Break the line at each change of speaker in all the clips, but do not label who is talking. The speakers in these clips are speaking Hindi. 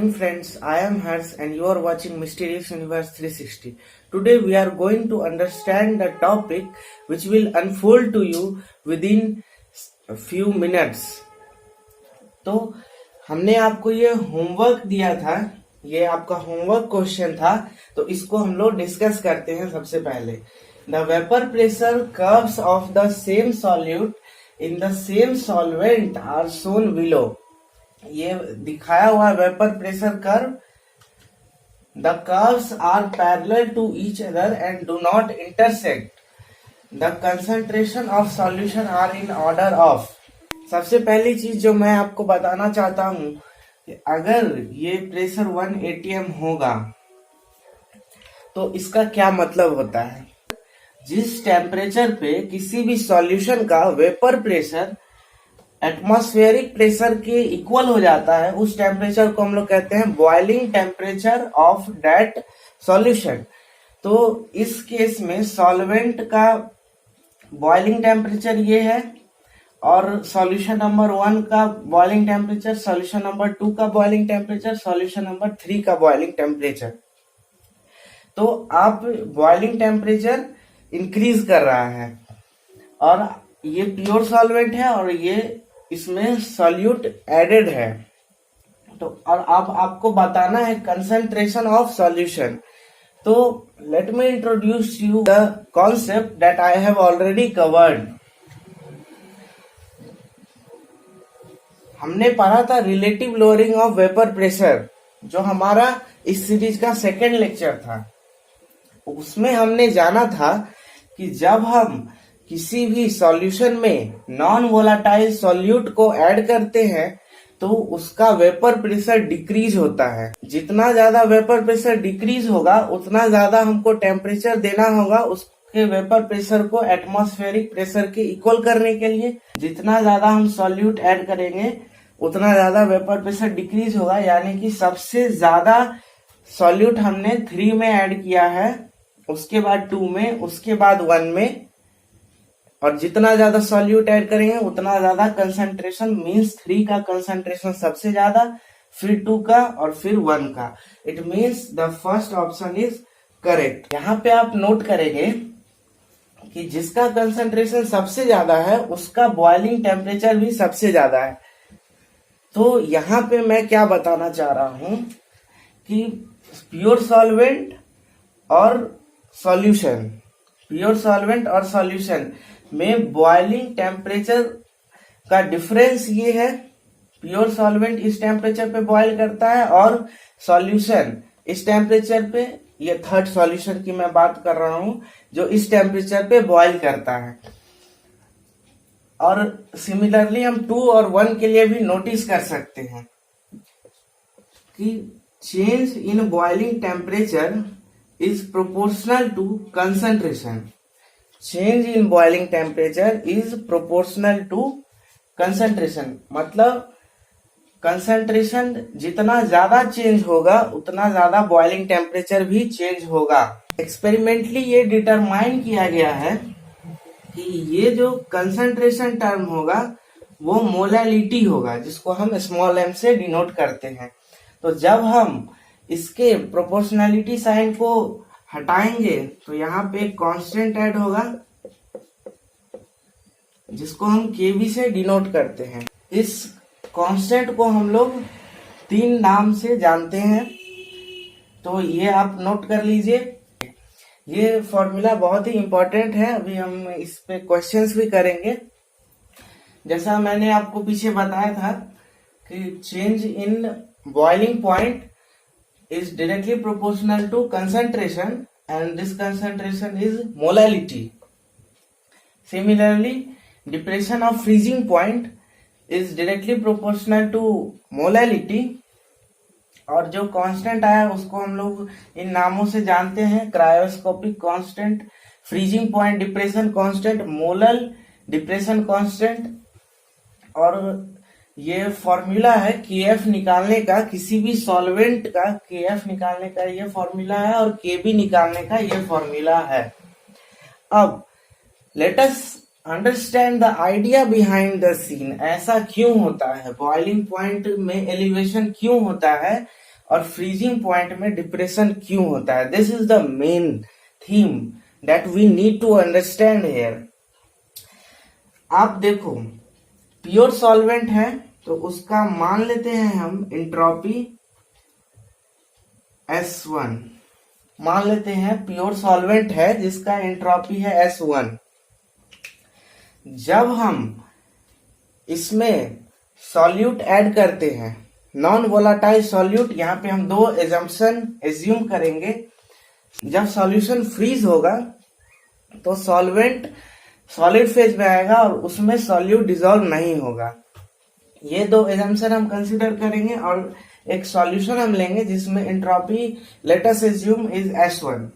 morning friends, I am Hers and you are watching Mysterious Universe 360. Today we are going to understand the topic which will unfold to you within a few minutes. तो हमने आपको ये होमवर्क दिया था, ये आपका होमवर्क क्वेश्चन था, तो इसको हम लोग डिस्कस करते हैं। सबसे पहले the vapour pressure curves of the same solute in the same solvent are shown below. ये दिखाया हुआ vapour pressure curve, the curves are parallel to each other and do not intersect. The concentration of solution are in order of. सबसे पहली चीज जो मैं आपको बताना चाहता हूं कि अगर ये प्रेशर 1 atm होगा तो इसका क्या मतलब होता है। जिस टेम्परेचर पे किसी भी सॉल्यूशन का वेपर प्रेशर एटमॉस्फेरिक प्रेशर के इक्वल हो जाता है, उस टेम्परेचर को हम लोग कहते हैं boiling temperature of that solution. तो इस केस में सॉल्वेंट का बॉइलिंग टेम्परेचर ये है और सॉल्यूशन नंबर 1 का बॉइलिंग टेम्परेचर, सॉल्यूशन नंबर 2 का बॉइलिंग टेम्परेचर, सॉल्यूशन नंबर 3 का बॉइलिंग टेम्परेचर। तो आप बॉइलिंग टेम्परेचर इंक्रीज कर रहा है और ये प्योर सॉल्वेंट है और ये इसमें सॉल्यूट एडेड है। तो और अब आपको बताना है कंसंट्रेशन ऑफ सॉल्यूशन। तो let me introduce you the concept that I have already covered. हमने पढ़ा था relative lowering of vapour pressure, जो हमारा इस सीरीज का सेकेंड लेक्चर था। उसमें हमने जाना था कि जब हम किसी भी सॉल्यूशन में नॉन वोलाटाइल सॉल्यूट को ऐड करते हैं तो उसका वेपर प्रेशर डिक्रीज होता है। जितना ज्यादा वेपर प्रेशर डिक्रीज होगा उतना ज्यादा हमको टेम्परेचर देना होगा उसके वेपर प्रेशर को एटमॉस्फेरिक प्रेशर के इक्वल करने के लिए। जितना ज्यादा हम सॉल्यूट ऐड करेंगे उतना ज्यादा वेपर प्रेशर डिक्रीज होगा, यानी कि सबसे ज्यादा सॉल्यूट हमने 3 में ऐड किया है, उसके बाद 2 में, उसके बाद 1 में, और जितना ज्यादा सॉल्यूट ऐड करेंगे उतना ज्यादा कंसंट्रेशन, मींस 3 का कंसंट्रेशन सबसे ज्यादा, फिर 2 का और फिर 1 का। It means the first option is correct. यहाँ पे आप नोट करेंगे कि जिसका कंसंट्रेशन सबसे ज्यादा है उसका बॉइलिंग टेम्परेचर भी सबसे ज्यादा है। तो यहाँ पे मैं क्या बताना चाह रहा हूं कि प्योर सॉल्वेंट और सॉल्यूशन, प्योर सॉल्वेंट और सॉल्यूशन में बॉइलिंग टेम्परेचर का डिफरेंस ये है। प्योर सॉल्वेंट इस टेम्परेचर पे बॉयल करता है और सॉल्यूशन इस टेम्परेचर पे, ये थर्ड सॉल्यूशन की मैं बात कर रहा हूं, जो इस टेम्परेचर पे बॉयल करता है। और सिमिलरली हम 2 और 1 के लिए भी नोटिस कर सकते हैं कि change in boiling temperature is proportional to concentration. Change in boiling temperature is proportional to concentration. मतलब कंसंट्रेशन जितना ज्यादा चेंज होगा उतना ज्यादा बॉइलिंग टेम्परेचर भी चेंज होगा। एक्सपेरिमेंटली ये डिटरमाइन किया गया है कि ये जो कंसंट्रेशन टर्म होगा वो मोलालिटी होगा, जिसको हम स्मॉल m से डिनोट करते हैं। तो जब हम इसके प्रोपोर्शनलिटी साइन को हटाएंगे तो यहाँ पे एक कांस्टेंट ऐड होगा जिसको हम केवी से डिनोट करते हैं। इस कांस्टेंट को हम लोग 3 नाम से जानते हैं, तो ये आप नोट कर लीजिए। ये फॉर्मूला बहुत ही इंपॉर्टेंट है, अभी हम इस पे क्वेश्चंस भी करेंगे। जैसा मैंने आपको पीछे बताया था कि change in boiling point is directly proportional to concentration and this concentration is molality. Similarly, depression of freezing point is directly proportional to molality और जो कांस्टेंट आया उसको हम लोग इन नामों से जानते हैं, cryoscopic constant, freezing point depression constant, molal depression constant. और ये फॉर्मूला है केएफ निकालने का, किसी भी सॉल्वेंट का केएफ निकालने का ये फॉर्मूला है और केबी निकालने का ये फॉर्मूला है। अब let us understand the idea behind the scene. ऐसा क्यों होता है, बॉइलिंग पॉइंट में एलिवेशन क्यों होता है और फ्रीजिंग पॉइंट में डिप्रेशन क्यों होता है। This is the main theme that we need to understand here. आप देखो प्योर सॉल्वेंट है तो उसका मान लेते हैं हम एंट्रोपी S1, मान लेते हैं प्योर सॉल्वेंट है जिसका एंट्रोपी है S1। जब हम इसमें सॉल्यूट ऐड करते हैं, नॉन वोलाटाइल सॉल्यूट, यहाँ पे हम दो एजम्पशन एज्यूम करेंगे। जब सॉल्यूशन फ्रीज होगा तो सॉल्वेंट सॉलिड फेज में आएगा और उसमें सॉल्यूट डिसॉल्व नहीं होगा। ये दो एजम्पशन हम कंसीडर करेंगे और एक सॉल्यूशन हम लेंगे जिसमें entropy let us assume is S1।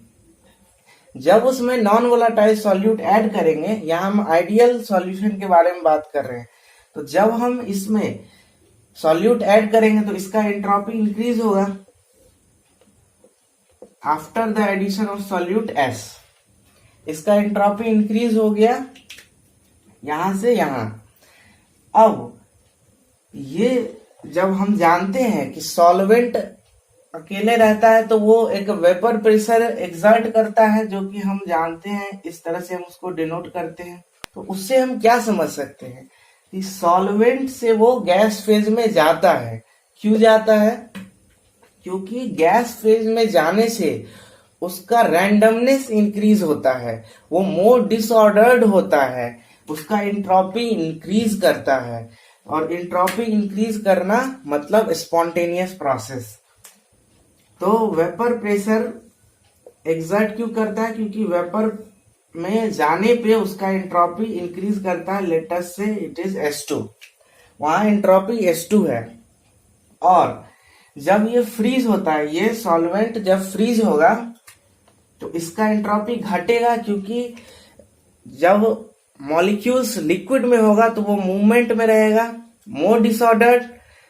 जब उसमें नॉन वोलाटाइल सॉल्यूट ऐड करेंगे, यहाँ हम आइडियल सॉल्यूशन के बारे में बात कर रहे हैं, तो जब हम इसमें सॉल्यूट ऐड करेंगे तो इसका एंट्रोपी इंक्रीज होगा after the addition of solute S। इसका एंट्रोपी इंक्रीज हो गया यहां से यहां। अब ये जब हम जानते हैं कि सॉल्वेंट अकेले रहता है तो वो एक वेपर प्रेशर एक्सर्ट करता है, जो कि हम जानते हैं, इस तरह से हम उसको डिनोट करते हैं। तो उससे हम क्या समझ सकते हैं कि सॉल्वेंट से वो गैस फेज में जाता है। क्यों जाता है? क्योंकि गैस फेज में जाने से उसका रैंडमनेस इंक्रीज होता है, वो मोर डिसऑर्डर्ड होता है, उसका एंट्रोपी इंक्रीज करता है। और एंट्रोपी इंक्रीज करना मतलब स्पॉन्टेनियस प्रोसेस। तो वेपर प्रेशर एक्सर्ट क्यों करता है? क्योंकि वेपर में जाने पे उसका एंट्रोपी इंक्रीज करता है। लेटेस्ट से इट इज S2, वहां एंट्रोपी S2 है। और जब ये फ्रीज होता है, ये सॉल्वेंट जब फ्रीज होगा तो इसका एंट्रोपी घटेगा, क्योंकि जब मॉलिक्यूल्स लिक्विड में होगा तो वो मूवमेंट में रहेगा, मोर डिसऑर्डर्ड,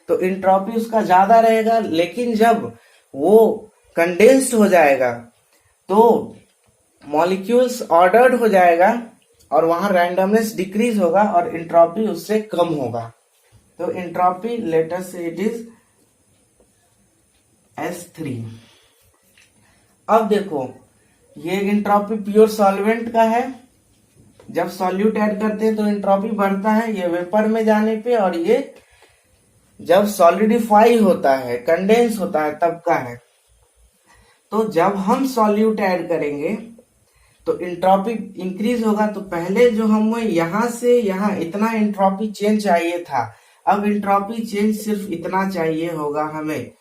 तो एंट्रोपी उसका ज्यादा रहेगा। लेकिन जब वो कंडेंस्ड हो जाएगा तो मॉलिक्यूल्स ऑर्डर्ड हो जाएगा और वहां रैंडमनेस डिक्रीज होगा और एंट्रोपी उससे कम होगा। तो एंट्रोपी लेट अस से इट इज S3। अब देखो ये एंट्रोपी प्योर सॉल्वेंट का है। जब सॉल्यूट ऐड करते हैं तो एंट्रोपी बढ़ता है, ये वेपर में जाने पे, और ये जब सॉलिडिफाई होता है, कंडेंस होता है, तब का है। तो जब हम सॉल्यूट ऐड करेंगे तो एंट्रोपी इंक्रीज होगा। तो पहले जो हमें यहां से यहां इतना एंट्रोपी चेंज चाहिए था, अब एंट्रोपी चेंज सिर्फ इतना चाहिए होगा हमें।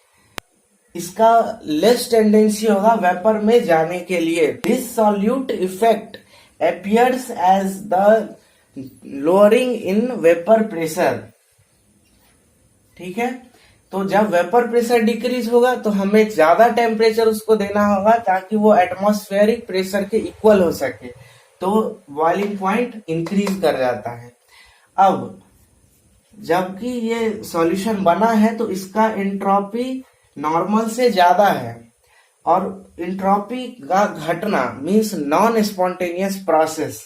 इसका लेस टेंडेंसी होगा वेपर में जाने के लिए। This solute effect appears as the lowering in vapor pressure। ठीक है, तो जब वेपर प्रेशर डिक्रीज होगा तो हमें ज्यादा टेम्परेचर उसको देना होगा ताकि वो एटमॉस्फेरिक प्रेशर के इक्वल हो सके, तो बॉइलिंग पॉइंट इंक्रीज कर जाता है। अब जबकि ये सॉल्यूशन बना है तो इसका एंट्रोपी नॉर्मल से ज्यादा है, और एंट्रोपी का घटना मींस नॉन स्पॉन्टेनियस प्रोसेस।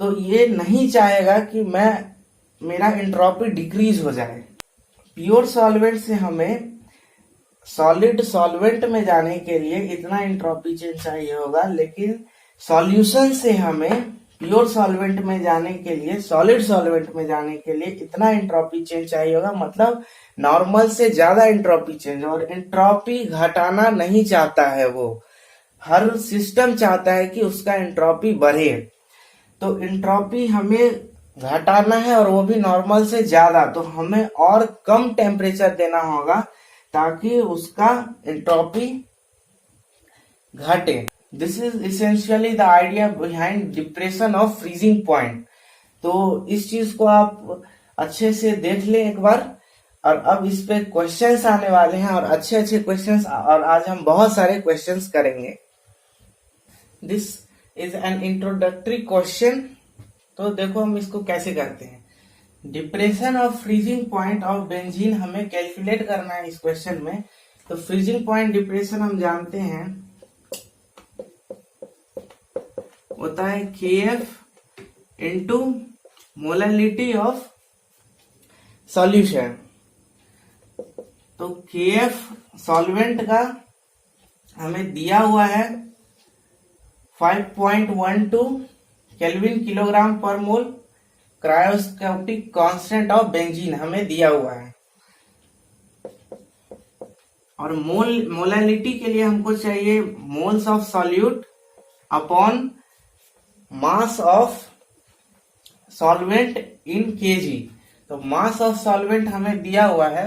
तो ये नहीं चाहेगा कि मेरा एंट्रोपी डिक्रीज हो जाए। प्योर सॉल्वेंट से हमें सॉलिड सॉल्वेंट में जाने के लिए इतना एंट्रोपी चेंज चाहिए होगा, लेकिन सॉल्यूशन से हमें प्योर सॉल्वेंट में जाने के लिए, सॉलिड सॉल्वेंट में जाने के लिए इतना एंट्रोपी चेंज चाहिए होगा, मतलब नॉर्मल से ज्यादा एंट्रोपी चेंज। और एंट्रोपी घटाना नहीं चाहता है वो, हर सिस्टम चाहता है कि उसका एंट्रोपी बढ़े। तो एंट्रोपी हमें घटाना है और वो भी नॉर्मल से ज्यादा, तो हमें और कम टेम्परेचर देना होगा ताकि उसका एंट्रोपी घटे। This is essentially the idea behind depression of freezing point. तो इस चीज को आप अच्छे से देख ले एक बार। और अब इस पे क्वेश्चंस आने वाले हैं, और अच्छे अच्छे क्वेश्चंस, और आज हम बहुत सारे क्वेश्चंस करेंगे। This is an introductory question. तो देखो हम इसको कैसे करते हैं। Depression of freezing point of benzene हमें कैलकुलेट करना है इस क्वेश्चन में। तो फ्रीजिंग पॉइंट डिप्रेशन हम जानते हैं होता है Kf into molality of solution. तो KF सॉल्वेंट का हमें दिया हुआ है 5.12 केल्विन किलोग्राम पर मोल। क्रायोस्कोपिक कांस्टेंट ऑफ बेंजीन हमें दिया हुआ है, और मोलैलिटी के लिए हमको चाहिए moles of solute upon mass of solvent in kg. तो मास ऑफ सॉल्वेंट हमें दिया हुआ है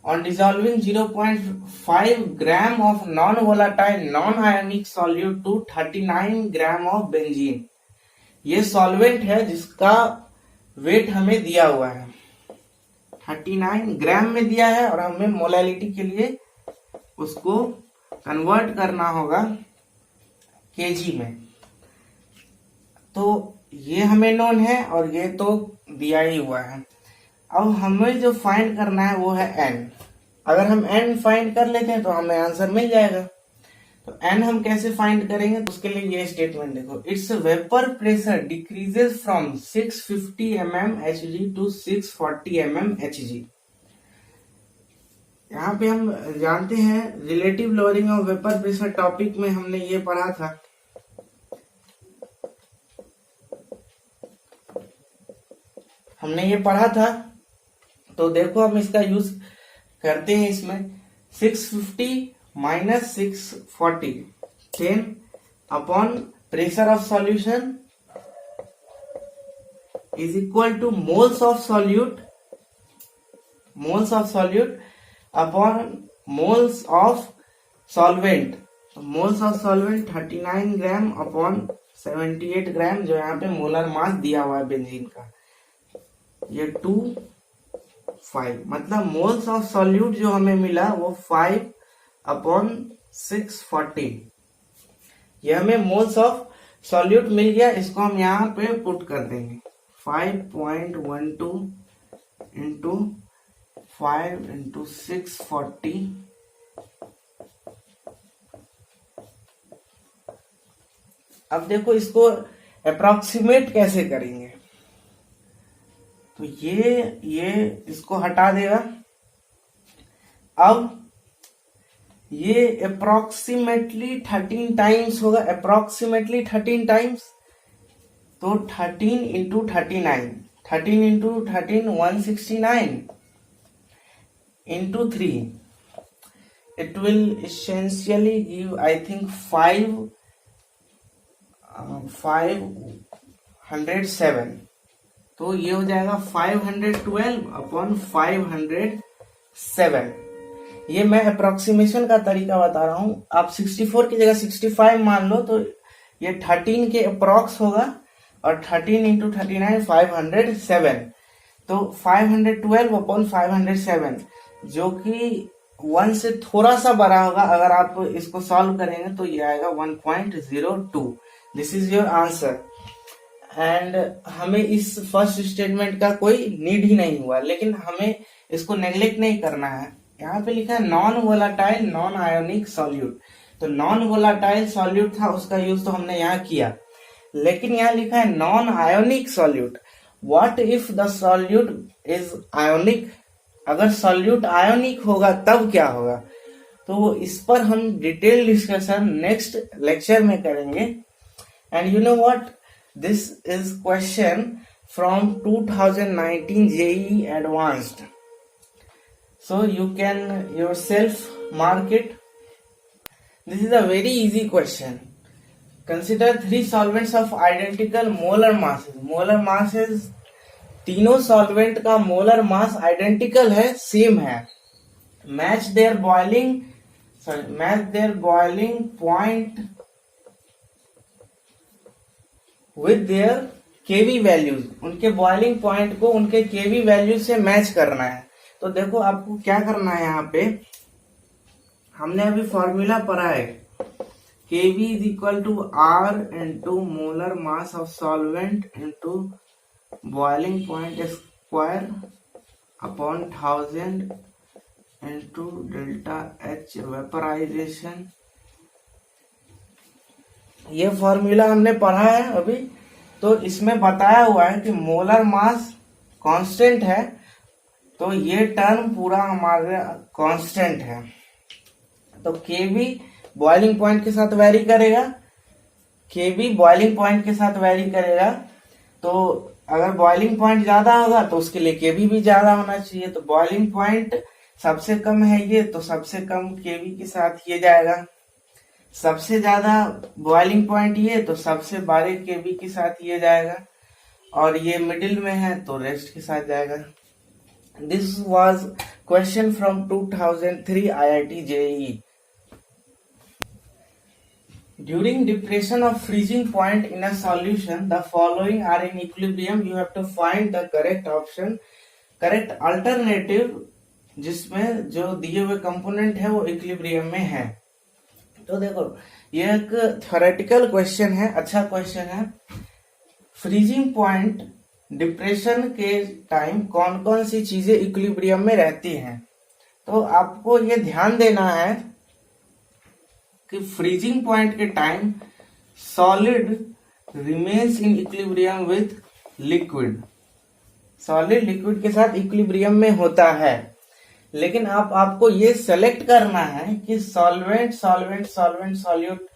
on dissolving 0.5 gram of non volatile non ionic solute to 39 gram of benzene. ये सॉल्वेंट है जिसका वेट हमें दिया हुआ है 39 ग्राम में दिया है, और हमें मोलैलिटी के लिए उसको कन्वर्ट करना होगा केजी में। तो ये हमें नोन है और ये तो दिया ही हुआ है। अब हमें जो फाइंड करना है वो है n। अगर हम n फाइंड कर लेते हैं तो हमें आंसर मिल जाएगा। तो n हम कैसे फाइंड करेंगे, तो उसके लिए ये स्टेटमेंट देखो, its vapour pressure decreases from 650 mm Hg to 640 mm Hg। यहाँ पे हम जानते हैं relative lowering of vapour pressure topic में हमने ये पढ़ा था। तो देखो हम इसका यूज करते हैं इसमें 650 minus 640 10 upon pressure of solution is equal to moles of solute upon moles of solvent. तो moles of solvent 39 gram upon 78 gram, जो यहाँ पे मोलर मास दिया हुआ है बेंजीन का, ये 5, मतलब मोल्स ऑफ सॉल्यूट जो हमें मिला वो 5 अपॉन 640। ये हमें मोल्स ऑफ सॉल्यूट मिल गया, इसको हम यहाँ पे पुट कर देंगे 5.12 इंटू 5 इंटू 640 अब देखो इसको अप्रोक्सीमेट कैसे करेंगे। तो ये इसको हटा देगा। अब ये अप्रोक्सीमेटली 13 टाइम्स होगा, अप्रोक्सीमेटली 13 टाइम्स। तो 13 into 39, 13 into 13 169 into 3, it will essentially give I think 507। तो ये हो जाएगा 512 अपॉन 507। ये मैं अप्रोक्सीमेशन का तरीका बता रहा हूं। आप 64 की जगह 65 मान लो तो ये 13 के अप्रोक्स होगा, और 13 इंटू 39 507। तो 512 अपॉन 507 जो कि 1 से थोड़ा सा बड़ा होगा। अगर आप इसको सॉल्व करेंगे तो ये आएगा 1.02। This is your answer. And हमें इस फर्स्ट स्टेटमेंट का कोई नीड ही नहीं हुआ, लेकिन हमें इसको नेग्लेक्ट नहीं करना है। यहाँ पे लिखा है non volatile non ionic solute. तो नॉन वोलाटाइल सॉल्यूट था, उसका यूज तो हमने यहाँ किया, लेकिन यहाँ लिखा है non ionic solute. What if the solute is ionic? अगर सॉल्यूट आयोनिक होगा तब क्या होगा? तो इस पर हम डिटेल डिस्कशन नेक्स्ट लेक्चर में करेंगे। And you know what, this is question from 2019 JEE Advanced, so you can yourself mark it. This is a very easy question. Consider 3 solvents of identical molar masses. Molar masses, तीनों सॉल्वेंट का मोलर मास आइडेंटिकल है, सेम है। Match their boiling point with their KV values. उनके बॉइलिंग पॉइंट को उनके केवी वैल्यू से मैच करना है। तो देखो आपको क्या करना है, यहाँ पे हमने अभी फॉर्मूला पढ़ा है, KV is equal to R into molar mass of solvent into boiling point square upon 1000 into delta H vaporization. ये फॉर्मूला हमने पढ़ा है अभी। तो इसमें बताया हुआ है कि मोलर मास कांस्टेंट है तो ये टर्म पूरा हमारा कांस्टेंट है। तो के भी बॉइलिंग पॉइंट के साथ वेरी करेगा, के भी बॉइलिंग पॉइंट के साथ वेरी करेगा। तो अगर बॉइलिंग पॉइंट ज्यादा होगा तो उसके लिए के भी ज्यादा होना चाहिए। तो बॉइलिंग पॉइंट सबसे कम है ये, तो सबसे कम के भी के साथ ये जाएगा। सबसे ज्यादा बॉइलिंग पॉइंट ये, तो सबसे बड़े के भी के साथ ये जाएगा। और ये मिडिल में है तो रेस्ट के साथ जाएगा। This was question from 2003 IIT JEE। During depression of freezing point in a solution, the following are in equilibrium. You have to find the correct option, correct alternative, जिसमें जो दिए हुए कंपोनेंट है वो इक्विलिब्रियम में है। तो देखो ये एक थ्योरेटिकल क्वेश्चन है, अच्छा क्वेश्चन है। फ्रीजिंग पॉइंट डिप्रेशन के टाइम कौन कौन सी चीजें इक्विलिब्रियम में रहती हैं। तो आपको ये ध्यान देना है कि फ्रीजिंग पॉइंट के time solid remains in equilibrium with liquid. Solid liquid के साथ इक्विलिब्रियम में होता है, लेकिन आपको ये सेलेक्ट करना है कि solvent solvent solvent solute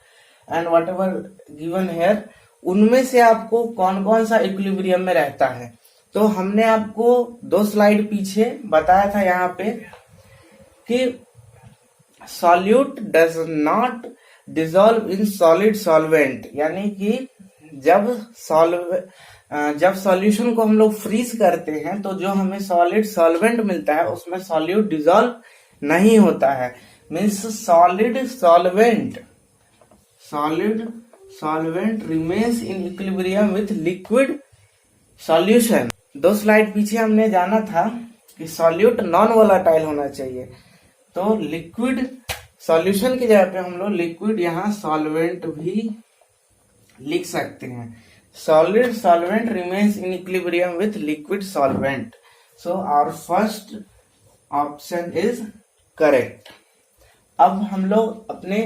and whatever given here, उनमें से आपको कौन कौन सा इक्विलिब्रियम में रहता है। तो हमने आपको 2 स्लाइड पीछे बताया था यहाँ पे कि solute does not dissolve in solid solvent, यानी कि जब सॉल्यूशन को हम लोग फ्रीज करते हैं तो जो हमें सॉलिड सॉल्वेंट मिलता है उसमें सॉल्यूट डिसॉल्व नहीं होता है। Means solid solvent remains in equilibrium with liquid solution. 2 slide पीछे हमने जाना था कि सॉल्यूट नॉन वोलेटाइल होना चाहिए, तो लिक्विड सॉल्यूशन की जगह पे हम लोग लिक्विड यहाँ सॉल्वेंट भी लिख सकते हैं। Solid solvent remains in equilibrium with liquid solvent. So our first option is correct. अब हम लोग अपने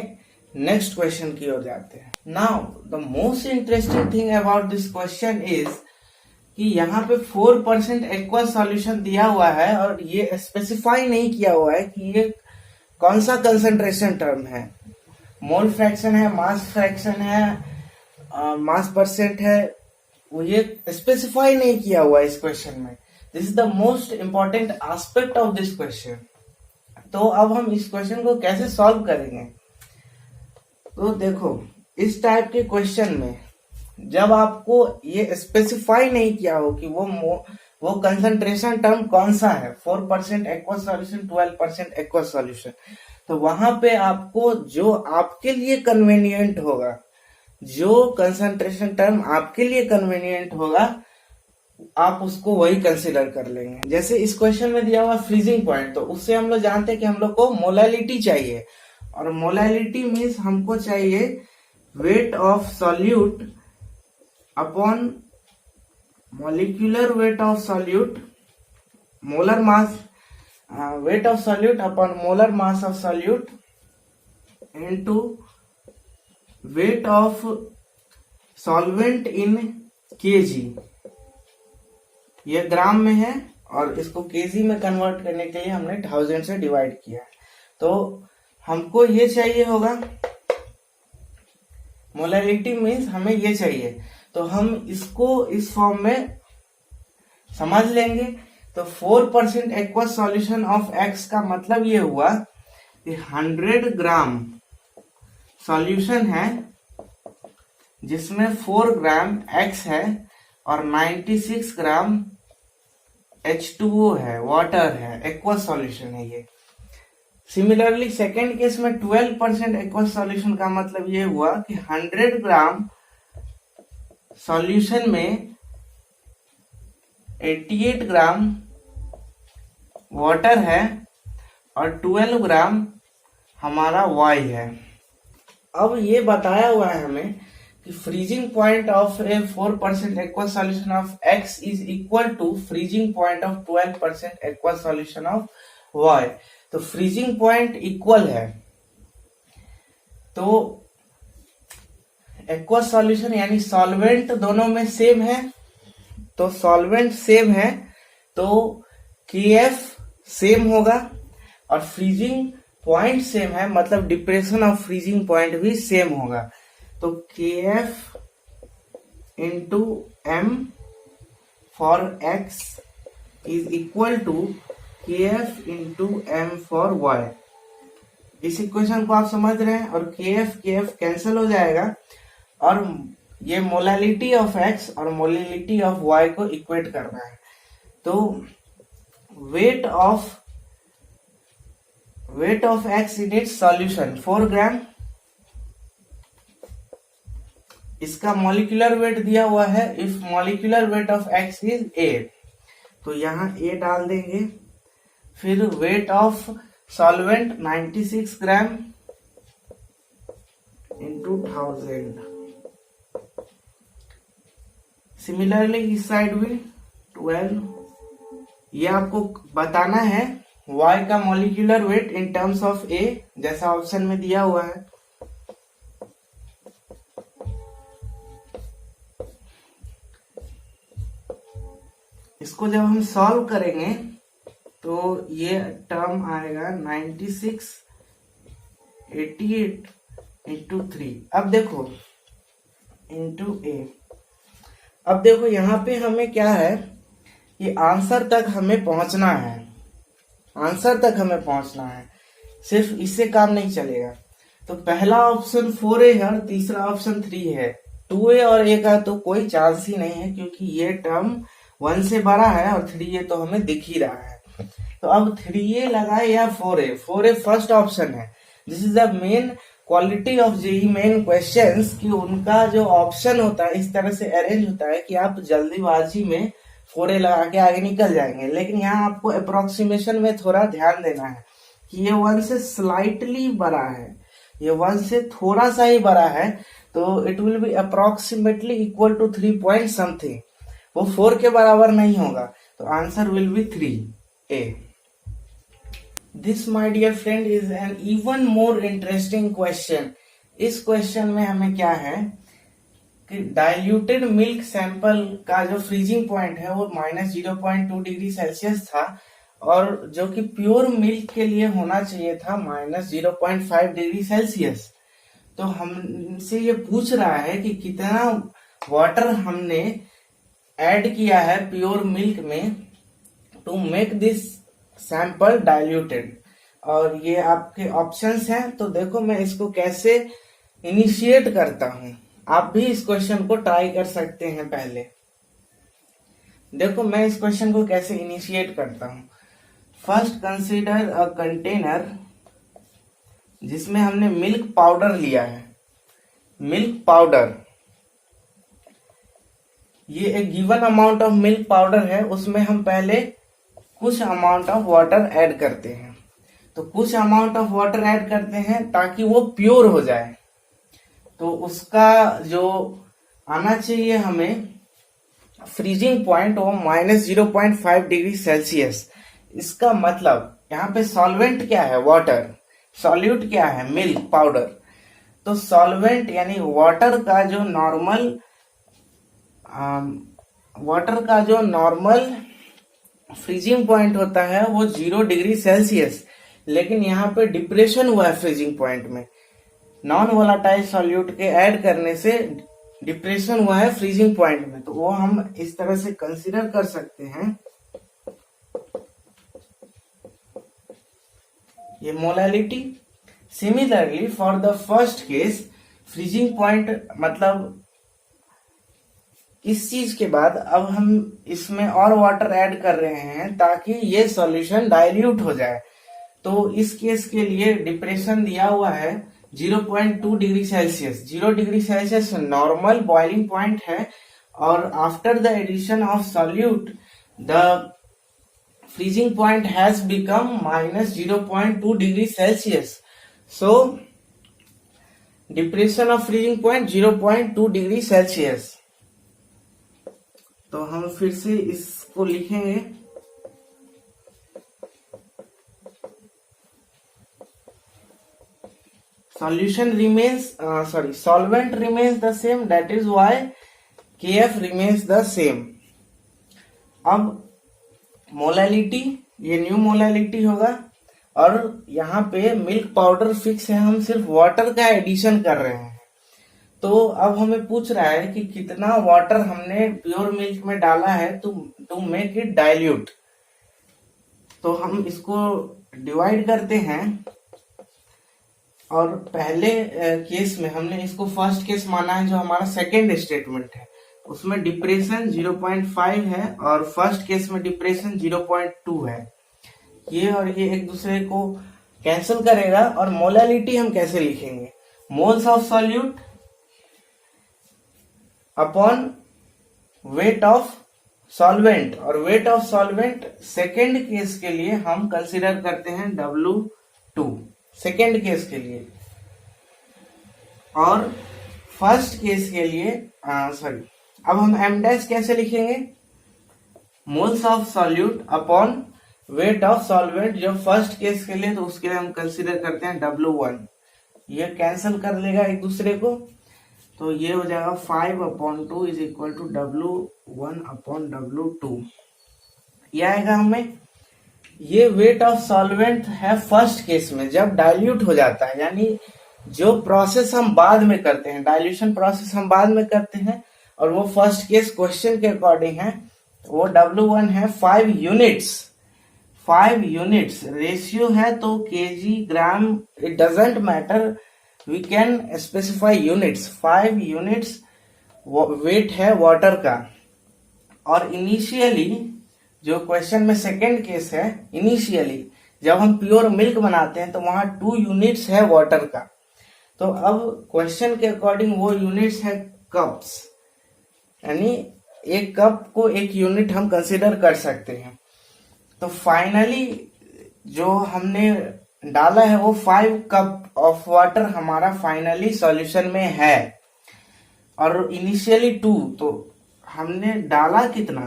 नेक्स्ट क्वेश्चन की ओर जाते हैं। Now the most interesting thing about this question is कि यहाँ पे 4% एक्वस सॉल्यूशन दिया हुआ है और ये स्पेसिफाई नहीं किया हुआ है कि ये कौन सा कंसंट्रेशन टर्म है। मोल फ्रैक्शन है, मास फ्रैक्शन है, मास परसेंट है, वो ये स्पेसिफाई नहीं किया हुआ है इस क्वेश्चन में। This is the most important aspect of this question. तो अब हम इस क्वेश्चन को कैसे सॉल्व करेंगे। तो देखो इस टाइप के क्वेश्चन में जब आपको ये स्पेसिफाई नहीं किया हो कि वो कंसंट्रेशन टर्म कौन सा है, 4% एक्वस सॉल्यूशन, 12% एक्वस सॉल्यूशन, तो वहां पे आपको जो आपके लिए कन्वीनियंट होगा, जो कंसंट्रेशन टर्म आपके लिए कन्वीनियंट होगा, आप उसको वही कंसिडर कर लेंगे। जैसे इस क्वेश्चन में दिया हुआ फ्रीजिंग पॉइंट, तो उससे हम लोग जानते हैं कि हम लोग को मोलैलिटी चाहिए, और मोलैलिटी मीन्स हमको चाहिए weight of solute upon molecular weight of solute, molar mass, weight of solute upon molar mass of solute into weight of solvent in kg। ये ग्राम में है और इसको केजी में कन्वर्ट करने के लिए हमने 1000 से डिवाइड किया। तो हमको ये चाहिए होगा, मोलैलिटी मीन्स हमें ये चाहिए, तो हम इसको इस फॉर्म में समझ लेंगे। तो 4% एक्वस सॉल्यूशन ऑफ X का मतलब ये हुआ कि 100 ग्राम सॉल्यूशन है जिसमें 4 ग्राम X है और 96 ग्राम H2O है, वाटर है, एक्वस सॉल्यूशन है ये। सिमिलरली सेकेंड केस में 12% एक्वस सॉल्यूशन का मतलब ये हुआ कि 100 ग्राम सॉल्यूशन में 88 ग्राम वाटर है और 12 ग्राम हमारा Y है। अब ये बताया हुआ है हमें कि freezing point of a 4% aqueous solution of X is equal to freezing point of 12% aqueous solution of Y। तो फ्रीजिंग पॉइंट इक्वल है, तो एक्वस सॉल्यूशन यानी सॉल्वेंट दोनों में सेम है, तो सॉल्वेंट सेम है, तो KF सेम होगा और फ्रीजिंग पॉइंट सेम है, मतलब डिप्रेशन ऑफ फ्रीजिंग पॉइंट भी सेम होगा। तो KF into M for X is equal to KF into M for Y। इस इक्वेशन को आप समझ रहे हैं, और KF कैंसिल हो जाएगा और ये मोलैलिटी ऑफ X और मोलैलिटी ऑफ Y को इक्वेट करना है। तो weight of X in its solution 4 ग्राम। इसका मॉलिक्यूलर वेट दिया हुआ है, if molecular weight of X is A, तो यहां A डाल देंगे। फिर wait of solvent 96 gram into 1000। Similarly इस साइड भी 12। ये आपको बताना है Y का molecular weight in terms of A, जैसा ऑप्शन में दिया हुआ है। इसको जब हम सॉल्व करेंगे तो ये टर्म आएगा 96 88 इंटू 3। अब देखो इंटू A। अब देखो यहाँ पे हमें क्या है, ये आंसर तक हमें पहुंचना है, आंसर तक हमें पहुंचना है, सिर्फ इससे काम नहीं चलेगा। तो पहला ऑप्शन 4A है और तीसरा ऑप्शन 3 है। 2A और A का तो कोई चांस ही नहीं है, क्योंकि ये टर्म 1 से बड़ा है और 3A तो हमें दिख ही रहा है। तो अब 3A लगाए या 4A। 4A फर्स्ट ऑप्शन है। This is the main quality of JEE main questions कि उनका जो ऑप्शन होता है इस तरह से अरेंज होता है कि आप जल्दीबाजी में 4A लगा के आगे निकल जाएंगे। लेकिन यहाँ आपको अप्रोक्सीमेशन में थोड़ा ध्यान देना है कि ये 1 से स्लाइटली बड़ा है, ये 1 से थोड़ा सा ही बड़ा है, तो it will be approximately equal to 3 point something. वो 4 के बराबर नहीं होगा, तो answer will be 3A। This my dear friend is an even more interesting question. इस क्वेश्चन में हमें क्या है कि डाइल्यूटेड मिल्क सैंपल का जो फ्रीजिंग पॉइंट है वो -0.2 डिग्री सेल्सियस था, और जो कि प्योर मिल्क के लिए होना चाहिए था -0.5 डिग्री सेल्सियस। तो हमसे ये पूछ रहा है कि कितना वाटर हमने ऐड किया है प्योर मिल्क में to make this sample diluted. और ये आपके ऑप्शंस हैं, तो देखो मैं इसको कैसे इनिशिएट करता हूं। आप भी इस क्वेश्चन को ट्राई कर सकते हैं। पहले देखो मैं इस क्वेश्चन को कैसे इनिशिएट करता हूं। फर्स्ट कंसीडर अ कंटेनर जिसमें हमने मिल्क पाउडर लिया है। मिल्क पाउडर, ये एक given amount of milk powder है, उसमें हम पहले कुछ अमाउंट ऑफ वाटर ऐड करते हैं। तो कुछ अमाउंट ऑफ वाटर ऐड करते हैं ताकि वो प्योर हो जाए। तो उसका जो आना चाहिए हमें फ्रीजिंग पॉइंट वो -0.5 डिग्री सेल्सियस। इसका मतलब यहाँ पे सॉल्वेंट क्या है, वाटर, सॉल्यूट क्या है, मिल्क पाउडर। तो सॉल्वेंट यानी वाटर का जो नॉर्मल फ्रीजिंग पॉइंट होता है वो 0 डिग्री सेल्सियस, लेकिन यहाँ पे डिप्रेशन हुआ है फ्रीजिंग पॉइंट में। नॉन वोलाटाइल सॉल्यूट के ऐड करने से डिप्रेशन हुआ है फ्रीजिंग पॉइंट में, तो वो हम इस तरह से कंसीडर कर सकते हैं। ये molality. Similarly for the first case freezing point मतलब इस चीज के बाद अब हम इसमें और वाटर ऐड कर रहे हैं ताकि ये सॉल्यूशन डाइल्यूट हो जाए। तो इस केस के लिए डिप्रेशन दिया हुआ है 0.2 degree Celsius. 0 degree Celsius normal boiling point है, और after the addition of solute the freezing point has become -0.2 degree Celsius. So depression of freezing point 0.2 degree Celsius. तो हम फिर से इसको लिखेंगे। Solution remains, solvent remains the same, that is why KF remains the same. अब मोलैलिटी, ये न्यू मोलैलिटी होगा, और यहाँ पे मिल्क पाउडर फिक्स है, हम सिर्फ वाटर का एडिशन कर रहे हैं। तो अब हमें पूछ रहा है कि कितना वाटर हमने प्योर मिल्क में डाला है टू मेक इट डाइल्यूट। तो हम इसको डिवाइड करते हैं, और पहले केस में हमने इसको फर्स्ट केस माना है, जो हमारा सेकेंड स्टेटमेंट है, उसमें डिप्रेशन 0.5 है और फर्स्ट केस में डिप्रेशन 0.2 है। ये और ये एक दूसरे को कैंसिल करेगा। और मोलैलिटी हम कैसे लिखेंगे, moles of solute upon weight of solvent, और weight of solvent second case के लिए हम कंसीडर करते हैं W2 सेकेंड केस के लिए, और फर्स्ट केस के लिए अब हम m डैश कैसे लिखेंगे, moles of solute upon weight of solvent, जो फर्स्ट केस के लिए, तो उसके लिए हम कंसीडर करते हैं W1। ये कैंसिल कर लेगा एक दूसरे को, तो ये हो जाएगा 5/2 इज इक्वल टू W1/W2। ये आएगा हमें। ये वेट ऑफ सॉल्वेंट है फर्स्ट केस में, जब डाइल्यूट हो जाता है, यानी जो प्रोसेस हम बाद में करते हैं, डाइल्यूशन प्रोसेस हम बाद में करते हैं, और वो फर्स्ट केस क्वेश्चन के अकॉर्डिंग है, वो W1 है 5 यूनिट्स। 5 यूनिट्स रेशियो है, तो kg gram it doesn't matter, we can specify units. 5 units weight है वाटर का। और इनिशियली जो क्वेश्चन में सेकेंड केस है, इनिशियली जब हम प्योर मिल्क बनाते हैं तो वहां 2 यूनिट्स है वाटर का। तो अब क्वेश्चन के अकॉर्डिंग वो यूनिट्स है कप्स, यानी एक कप को एक यूनिट हम कंसिडर कर सकते हैं। तो फाइनली जो हमने डाला है वो 5 कप ऑफ वाटर हमारा फाइनली सॉल्यूशन में है, और इनिशियली 2, तो हमने डाला कितना,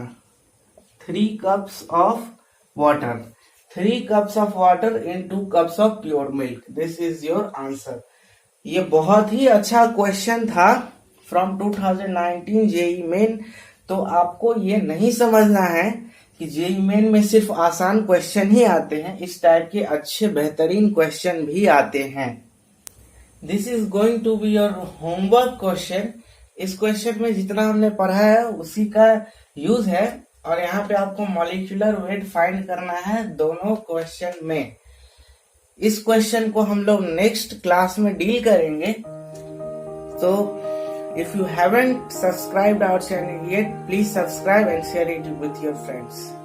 3 cups of water, 3 cups of water in 2 cups of pure milk. This is your answer. ये बहुत ही अच्छा क्वेश्चन था फ्रॉम 2019 जेई मेन। तो आपको ये नहीं समझना है कि जेई मेन में सिर्फ आसान क्वेश्चन ही आते हैं, इस टाइप के अच्छे बेहतरीन क्वेश्चन भी आते हैं। This is going to be your homework question. इस क्वेश्चन में जितना हमने पढ़ा है उसी का यूज है, और यहाँ पे आपको मॉलिक्यूलर वेट फाइंड करना है दोनों क्वेश्चन में। इस क्वेश्चन को हम लोग नेक्स्ट क्लास में डील करेंगे। तो if you haven't subscribed our channel yet, please subscribe and share it with your friends.